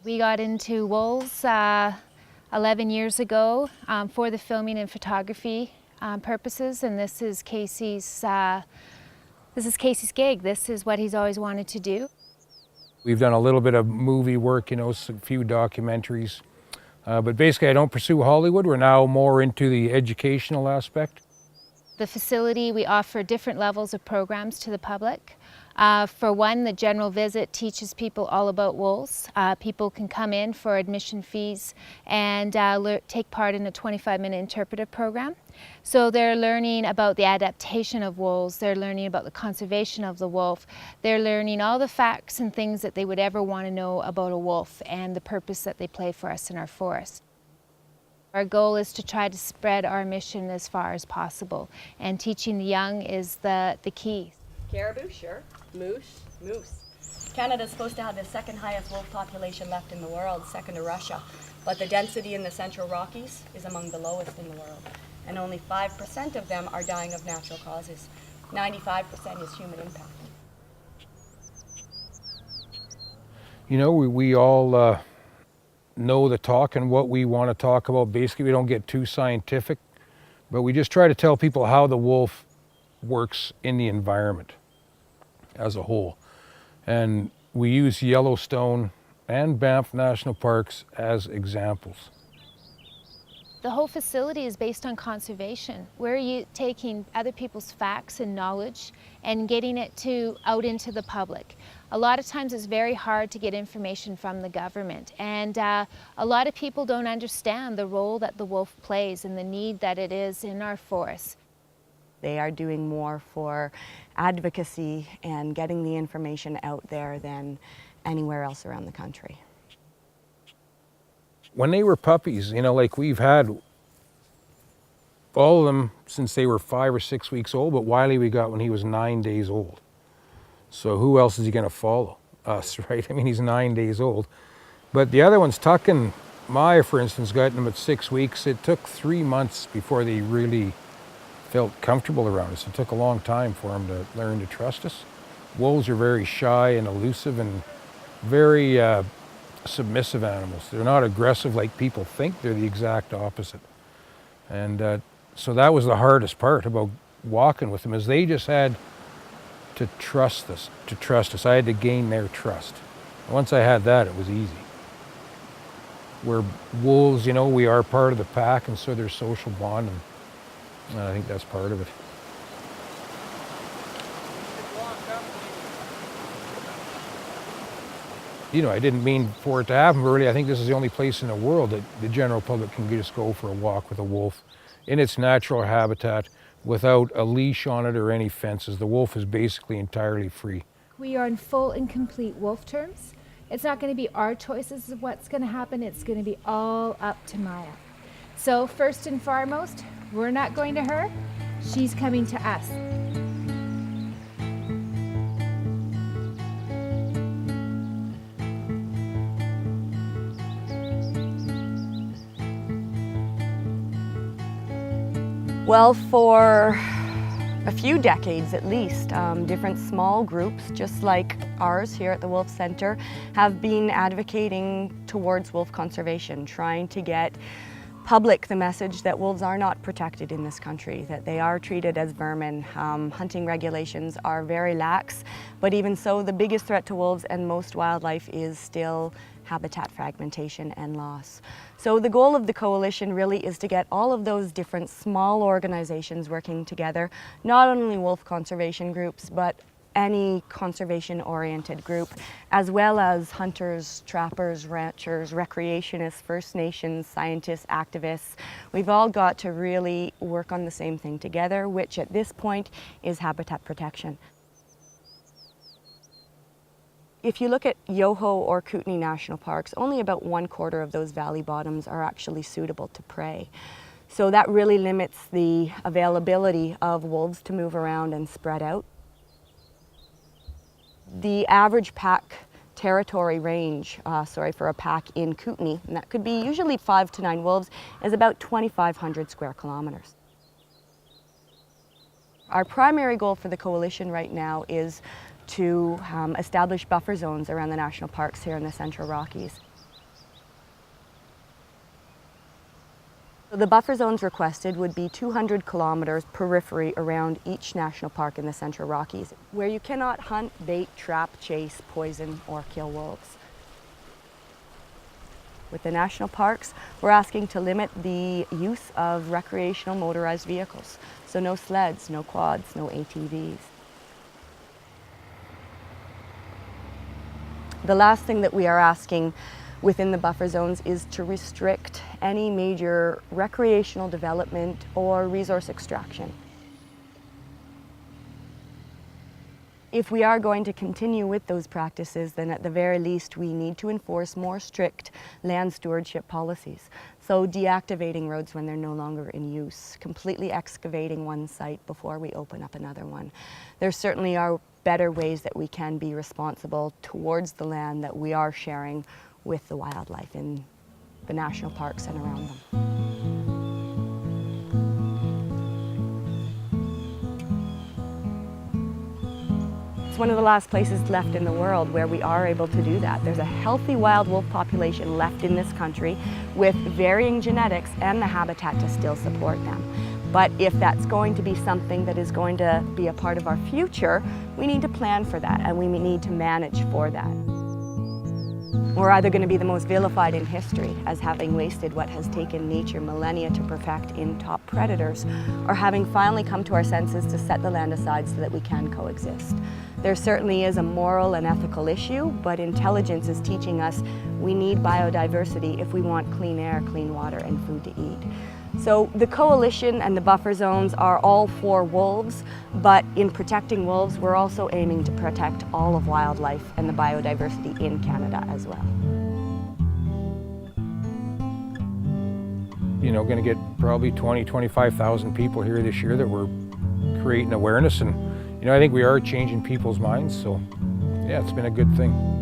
We got into wolves 11 years ago for the filming and photography purposes, and this is Casey's gig. This is what he's always wanted to do. We've done a little bit of movie work, a few documentaries, but basically I don't pursue Hollywood. We're now more into the educational aspect. The facility, we offer different levels of programs to the public. For one, the general visit teaches people all about wolves. People can come in for admission fees and take part in a 25-minute interpretive program. So they're learning about the adaptation of wolves, they're learning about the conservation of the wolf, they're learning all the facts and things that they would ever want to know about a wolf and the purpose that they play for us in our forest. Our goal is to try to spread our mission as far as possible, and teaching the young is the key. Caribou, sure. Moose. Canada's supposed to have the second highest wolf population left in the world, second to Russia. But the density in the Central Rockies is among the lowest in the world. And only 5% of them are dying of natural causes. 95% is human impact. You know, we all know the talk and what we want to talk about. Basically, we don't get too scientific, but we just try to tell people how the wolf works in the environment as a whole. And we use Yellowstone and Banff National Parks as examples. The whole facility is based on conservation. We're taking other people's facts and knowledge and getting it out into the public. A lot of times it's very hard to get information from the government, and a lot of people don't understand the role that the wolf plays and the need that it is in our forests. They are doing more for advocacy and getting the information out there than anywhere else around the country. When they were puppies, like we've had all of them since they were 5 or 6 weeks old, but Wiley we got when he was 9 days old. So who else is he gonna follow? Us, right? I mean, he's 9 days old. But the other ones, Tuck and Maya, for instance, got them at 6 weeks. It took 3 months before they really felt comfortable around us. It took a long time for them to learn to trust us. Wolves are very shy and elusive and very submissive animals. They're not aggressive like people think. They're the exact opposite. And so that was the hardest part about walking with them, is they just had to trust us. I had to gain their trust. Once I had that, it was easy. Where wolves, we are part of the pack, and so there's social bond, and I think that's part of it. I didn't mean for it to happen, but really I think this is the only place in the world that the general public can just go for a walk with a wolf in its natural habitat without a leash on it or any fences. The wolf is basically entirely free. We are in full and complete wolf terms. It's not going to be our choices of what's going to happen. It's going to be all up to Maya. So first and foremost, we're not going to her. She's coming to us. Well, for a few decades at least, different small groups, just like ours here at the Wolf Center, have been advocating towards wolf conservation, trying to get public the message that wolves are not protected in this country, that they are treated as vermin. Hunting regulations are very lax, but even so, the biggest threat to wolves and most wildlife is still habitat fragmentation and loss. So the goal of the coalition really is to get all of those different small organizations working together, not only wolf conservation groups, but any conservation-oriented group, as well as hunters, trappers, ranchers, recreationists, First Nations, scientists, activists. We've all got to really work on the same thing together, which at this point is habitat protection. If you look at Yoho or Kootenay National Parks, only about 1/4 of those valley bottoms are actually suitable to prey. So that really limits the availability of wolves to move around and spread out. The average pack territory range, for a pack in Kootenay, and that could be usually 5 to 9 wolves, is about 2,500 square kilometers. Our primary goal for the coalition right now is to establish buffer zones around the national parks here in the Central Rockies. The buffer zones requested would be 200 kilometers periphery around each national park in the Central Rockies, where you cannot hunt, bait, trap, chase, poison, or kill wolves. With the national parks, we're asking to limit the use of recreational motorized vehicles. So no sleds, no quads, no ATVs. The last thing that we are asking within the buffer zones is to restrict any major recreational development or resource extraction. If we are going to continue with those practices, then at the very least we need to enforce more strict land stewardship policies. So deactivating roads when they're no longer in use, completely excavating one site before we open up another one. There certainly are better ways that we can be responsible towards the land that we are sharing with the wildlife in the national parks and around them. It's one of the last places left in the world where we are able to do that. There's a healthy wild wolf population left in this country with varying genetics and the habitat to still support them. But if that's going to be something that is going to be a part of our future, we need to plan for that and we need to manage for that. We're either going to be the most vilified in history as having wasted what has taken nature millennia to perfect in top predators, or having finally come to our senses to set the land aside so that we can coexist. There certainly is a moral and ethical issue, but intelligence is teaching us we need biodiversity if we want clean air, clean water, and food to eat. So the coalition and the buffer zones are all for wolves, but in protecting wolves, we're also aiming to protect all of wildlife and the biodiversity in Canada as well. You know, going to get probably 25,000 people here this year that we're creating awareness, and you know, I think we are changing people's minds, so yeah, it's been a good thing.